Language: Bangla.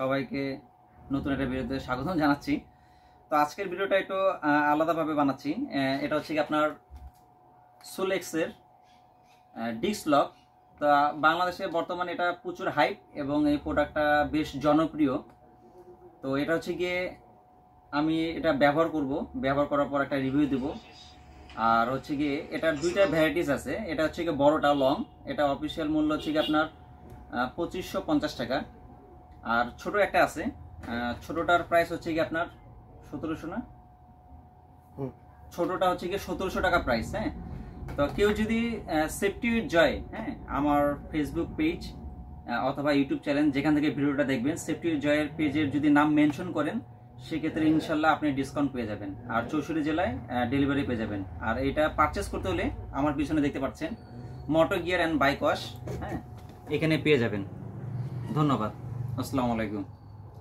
সবাইকে নতুন একটা ভিডিওতে স্বাগতম জানাচ্ছি। তো আজকের ভিডিওটা একটু আলাদাভাবে বানাচ্ছি। এটা হচ্ছে কি আপনার সোলেক্সের ডিস্ক লক। তো বাংলাদেশে বর্তমানে এটা প্রচুর হাইপ এবং এই প্রোডাক্টটা বেশ জনপ্রিয়। তো এটা হচ্ছে গিয়ে আমি এটা ব্যবহার করার পর একটা রিভিউ দেব। আর হচ্ছে গিয়ে এটার দুইটা ভ্যারাইটিস আছে। এটা হচ্ছে গিয়ে বড়টা লং, এটা অফিসিয়াল মূল্য হচ্ছে গিয়ে আপনার 2550 টাকা। আর ছোট একটা আছে, ছোটটার প্রাইস হচ্ছে গিয়ে আপনার 1700 না, ছোটটা হচ্ছে গিয়ে 1700 টাকা প্রাইস। হ্যাঁ, তো কেউ যদি সেফটি উইথ জয়, হ্যাঁ, আমার ফেসবুক পেজ অথবা ইউটিউব চ্যানেল যেখান থেকে ভিডিওটা দেখবেন, সেফটি উইথ জয়ের পেজের যদি নাম মেনশন করেন সেক্ষেত্রে ইনশাল্লাহ আপনি ডিসকাউন্ট পেয়ে যাবেন। আর 64 জেলায় ডেলিভারি পেয়ে যাবেন। আর এটা পারচেস করতে হলে আমার পিছনে দেখতে পাচ্ছেন motor gear and bike wash, হ্যাঁ, এখানে পেয়ে যাবেন। ধন্যবাদ, আসসালামু আলাইকুম।